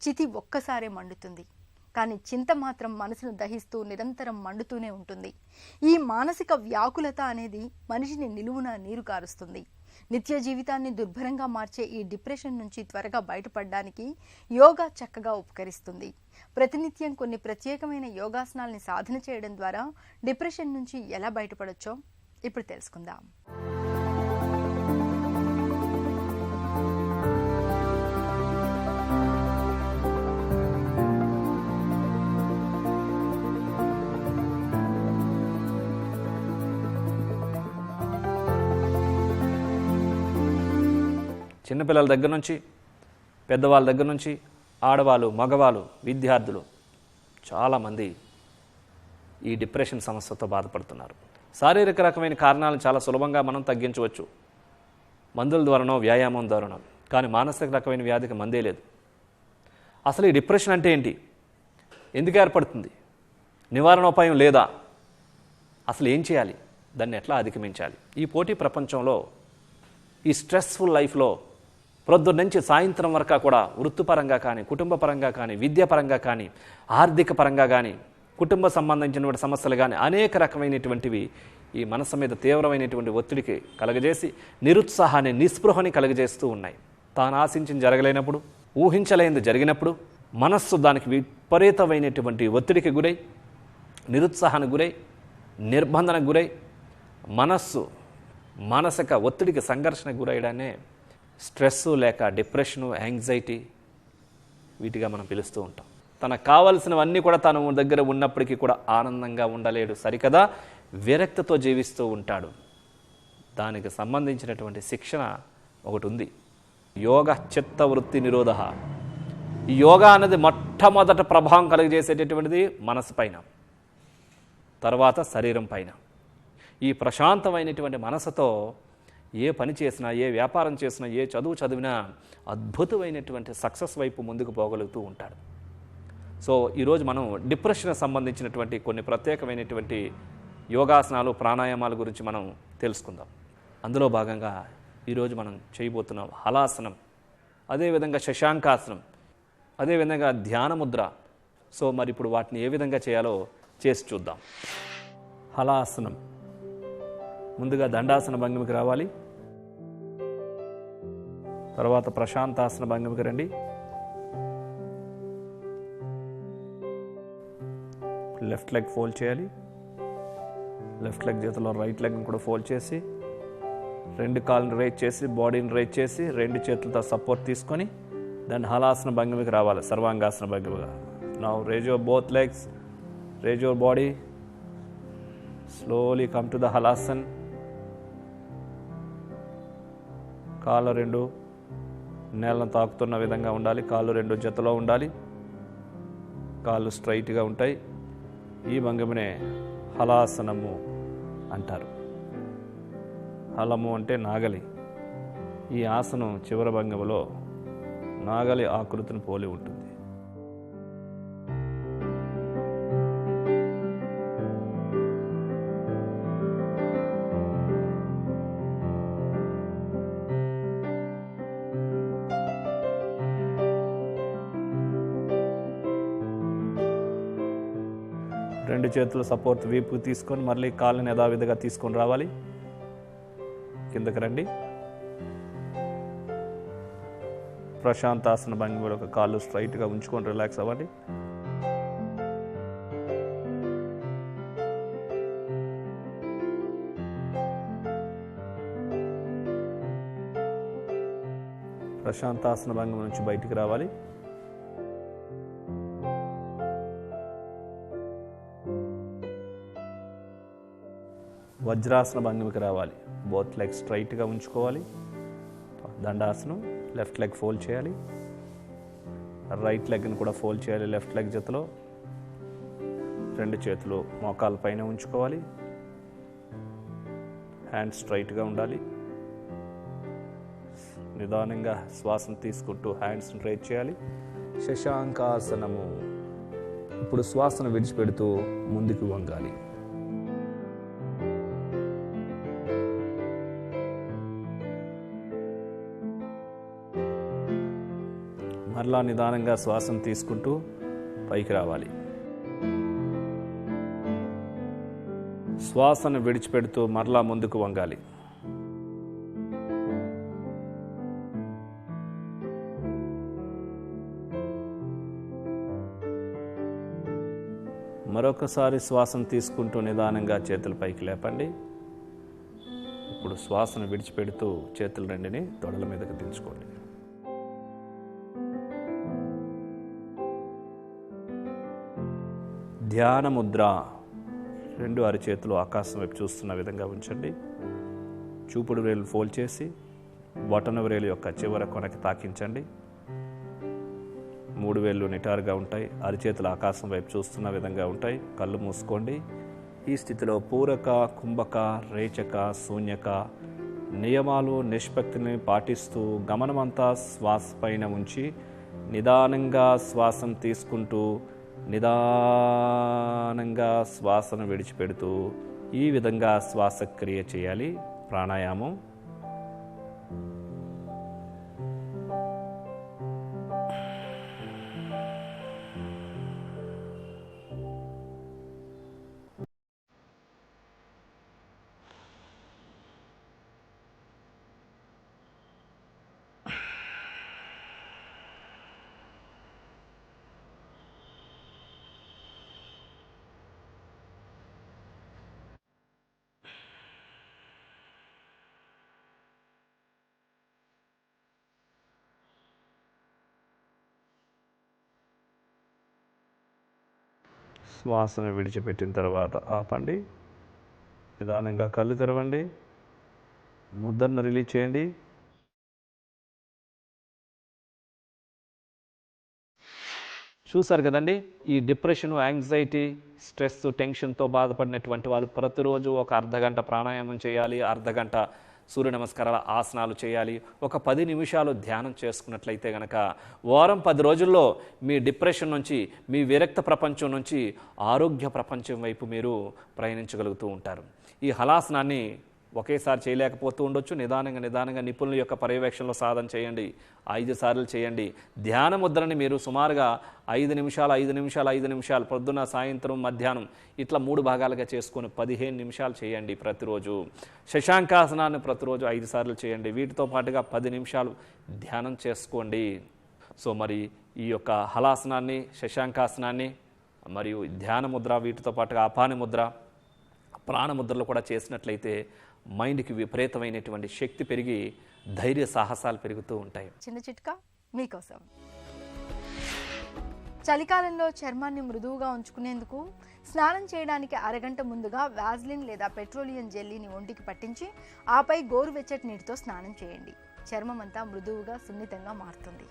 చితి ఒక్కసారే మండుతుంది, కానీ చింత మాత్రం మనసును దహిస్తూ నిరంతరం మండుతూనే ఉంటుంది. ఈ మానసిక వ్యాకులత అనేది మనిషిని నిలువున నీరు కారుస్తుంది. నిత్య జీవితాన్ని దుర్భరంగా మార్చే ఈ డిప్రెషన్ నుంచి త్వరగా బయటపడడానికి యోగా చక్కగా ఉపకరిస్తుంది. ప్రతినిత్యం కొన్ని ప్రత్యేకమైన యోగాసనాల్ని సాధన చేయడం ద్వారా డిప్రెషన్ నుంచి ఎలా బయటపడొచ్చో ఇప్పుడు తెలుసుకుందాం. చిన్నపిల్లల దగ్గర నుంచి పెద్దవాళ్ళ దగ్గర నుంచి ఆడవాళ్ళు, మగవాళ్ళు, విద్యార్థులు చాలామంది ఈ డిప్రెషన్ సమస్యతో బాధపడుతున్నారు. శారీరక రకమైన కారణాలను చాలా సులభంగా మనం తగ్గించవచ్చు, మందుల ద్వారానో వ్యాయామం ద్వారానో. కానీ మానసిక రకమైన వ్యాధికి మందే లేదు. అసలు ఈ డిప్రెషన్ అంటే ఏంటి, ఎందుకు ఏర్పడుతుంది, నివారణోపాయం లేదా, అసలు ఏం చేయాలి, దాన్ని ఎట్లా అధిగమించాలి? ఈ పోటీ ప్రపంచంలో, ఈ స్ట్రెస్ఫుల్ లైఫ్లో ప్రొద్దున నుంచి సాయంత్రం వరకు కూడా వృత్తిపరంగా కానీ, కుటుంబ పరంగా కానీ, విద్యాపరంగా కానీ, ఆర్థిక పరంగా కానీ, కుటుంబ సంబంధించినటువంటి సమస్యలు కానీ అనేక రకమైనటువంటివి ఈ మనసు మీద తీవ్రమైనటువంటి ఒత్తిడికి కలగజేసి నిరుత్సాహాన్ని, నిస్పృహని కలగజేస్తూ ఉన్నాయి. తాను ఆశించిన జరగలేనప్పుడు, ఊహించలేనిది జరిగినప్పుడు మనస్సు దానికి విపరీతమైనటువంటి ఒత్తిడికి గురై, నిరుత్సాహానికి గురై, నిర్బంధనకు గురై, మనస్సు మానసిక ఒత్తిడికి, సంఘర్షణకు గురయ్యడాన్నే స్ట్రెస్ లేక డిప్రెషను, యాంగ్జైటీ వీటిగా మనం పిలుస్తూ ఉంటాం. తనకు కావాల్సినవన్నీ కూడా తన దగ్గర ఉన్నప్పటికీ కూడా ఆనందంగా ఉండలేడు, సరికదా విరక్తితో జీవిస్తూ ఉంటాడు. దానికి సంబంధించినటువంటి శిక్షణ ఒకటి ఉంది, యోగ చిత్తవృత్తి నిరోధ. ఈ యోగా అనేది మొట్టమొదట ప్రభావం కలిగజేసేటటువంటిది మనసు పైన, తర్వాత శరీరం పైన. ఈ ప్రశాంతమైనటువంటి మనసుతో ఏ పని చేసినా, ఏ వ్యాపారం చేసినా, ఏ చదువు చదివినా అద్భుతమైనటువంటి సక్సెస్ వైపు ముందుకు పోగలుగుతూ ఉంటాడు. సో ఈరోజు మనం డిప్రెషన్కి సంబంధించినటువంటి కొన్ని ప్రత్యేకమైనటువంటి యోగాసనాలు, ప్రాణాయామాల గురించి మనం తెలుసుకుందాం. అందులో భాగంగా ఈరోజు మనం చేయబోతున్నాం హలాసనం, అదేవిధంగా శశాంకాసనం, అదేవిధంగా ధ్యానముద్ర. సో మరి ఇప్పుడు వాటిని ఏ విధంగా చేయాలో చేసి చూద్దాం. హలాసనం, ముందుగా దండాసన భంగిమకి రావాలి, తర్వాత ప్రశాంతాసన భంగిమకి రండి. లెఫ్ట్ లెగ్ ఫోల్డ్ చేయాలి, లెఫ్ట్ లెగ్ చేతిలో రైట్ లెగ్ని కూడా ఫోల్డ్ చేసి, రెండు కాళ్ళని రైజ్ చేసి, బాడీని రైజ్ చేసి, రెండు చేతులతో సపోర్ట్ తీసుకొని దాన్ని హలాసన భంగిమకి రావాలి, సర్వాంగాసన భంగిమగా. Now raise your both legs, raise your body, slowly come to the halasana. కాళ్ళు రెండు నేలను తాకుతున్న విధంగా ఉండాలి, కాళ్ళు రెండు జతలో ఉండాలి, కాళ్ళు స్ట్రైట్గా ఉంటాయి. ఈ భంగిమనే హలాసనము అంటారు. హలము అంటే నాగలి. ఈ ఆసనం చివరి భంగిమలో నాగలి ఆకృతిని పోలి ఉంటుంది. రెండు చేతుల సపోర్ట్ వీపుకి తీసుకొని మళ్ళీ కాళ్ళని యథావిధిగా తీసుకొని రావాలి, కిందకి రండి. ప్రశాంతాసన భంగిమలో ఒక కాళ్ళు స్ట్రైట్గా ఉంచుకొని రిలాక్స్ అవ్వండి. ప్రశాంతాసన భంగిమ నుంచి బయటికి రావాలి. వజ్రాసన భంగిమకి రావాలి. బోత్ లెగ్ స్ట్రైట్గా ఉంచుకోవాలి. దండాసనం, లెఫ్ట్ లెగ్ ఫోల్డ్ చేయాలి, రైట్ లెగ్ని కూడా ఫోల్డ్ చేయాలి. లెఫ్ట్ లెగ్ జతలో రెండు చేతులు మోకాల పైన ఉంచుకోవాలి. హ్యాండ్ స్ట్రైట్గా ఉండాలి. నిదానంగా శ్వాసను తీసుకుంటూ హ్యాండ్స్ని రైజ్ చేయాలి. శశాంకాసనము. ఇప్పుడు శ్వాసను విడిచిపెడుతూ ముందుకు వంగాలి. మరలా మరలా నిదానంగా శ్వాసను తీసుకుంటూ పైకి రావాలి. శ్వాసను విడిచిపెడుతూ మరలా ముందుకు వంగాలి. మరొకసారి శ్వాసను తీసుకుంటూ నిదానంగా చేతులు పైకి లేపండి. ఇప్పుడు శ్వాసను విడిచిపెడుతూ చేతులు రెండిని తొడల మీదకి దించుకోండి. ధ్యాన ముద్ర. 2 అరచేతులు ఆకాశం వైపు చూస్తున్న విధంగా ఉంచండి. చూపుడు వేలు ఫోల్డ్ చేసి బొటన వేలు యొక్క చివర కొనకి తాకించండి. 3 వేళ్ళు నిటారుగా ఉంటాయి. అరచేతులు ఆకాశం వైపు చూస్తున్న విధంగా ఉంటాయి. కళ్ళు మూసుకోండి. ఈ స్థితిలో పూరక, కుంభక, రేచక, శూన్యక నియమాలు నిష్పత్తిని పాటిస్తూ గమనమంతా శ్వాస పైన ఉంచి నిదానంగా శ్వాసను తీసుకుంటూ నిదానంగా శ్వాసను విడిచిపెడుతూ ఈ విధంగా శ్వాసక్రియ చేయాలి. ప్రాణాయామం. శ్వాసను విడిచిపెట్టిన తర్వాత ఆపండి. నిదానంగా కళ్ళు తెరవండి. ముద్రను రిలీజ్ చేయండి. చూసారు కదండి, ఈ డిప్రెషన్, యాంగ్జైటీ, స్ట్రెస్, టెన్షన్తో బాధపడినటువంటి వాళ్ళు ప్రతిరోజు ఒక అర్ధగంట ప్రాణాయామం చేయాలి, అర్ధగంట సూర్య నమస్కారాల ఆసనాలు చేయాలి, ఒక 10 నిమిషాలు ధ్యానం చేసుకున్నట్లయితే కనుక వారం 10 రోజుల్లో మీ డిప్రెషన్ నుంచి, మీ విరక్త ప్రపంచం నుంచి ఆరోగ్య ప్రపంచం వైపు మీరు ప్రయాణించగలుగుతూ ఉంటారు. ఈ హలాసనాన్ని ఒకేసారి చేయలేకపోతూ ఉండొచ్చు. నిదానంగా నిపుణుల యొక్క పర్యవేక్షణలో సాధన చేయండి. 5 సార్లు చేయండి. ధ్యాన ముద్రని మీరు సుమారుగా 5 నిమిషాలు పొద్దున్న, సాయంత్రం, మధ్యాహ్నం ఇట్లా 3 భాగాలుగా చేసుకొని 15 నిమిషాలు చేయండి ప్రతిరోజు. శశాంకాసనాన్ని ప్రతిరోజు 5 సార్లు చేయండి. వీటితో పాటుగా 10 నిమిషాలు ధ్యానం చేసుకోండి. సో మరి ఈ యొక్క హలాసనాన్ని, శశాంకాసనాన్ని మరియు ధ్యాన ముద్ర, వీటితో పాటుగా అపాని ముద్ర, ప్రాణముద్రలు కూడా చేసినట్లయితే మైండ్కి విపరీతమైనటువంటి శక్తి పెరిగి ధైర్య సాహసాలు పెరుగుతూ ఉంటాయి. చిన్న చిట్కా మీకోసం. చలికాలంలో చర్మాన్ని మృదువుగా ఉంచుకునేందుకు స్నానం చేయడానికి అరగంట ముందుగా వాజ్లిన్ లేదా పెట్రోలియం జెల్లీని ఒంటికి పట్టించి ఆపై గోరువెచ్చటి నీటితో స్నానం చేయండి. చర్మం అంతా మృదువుగా, సున్నితంగా మారుతుంది.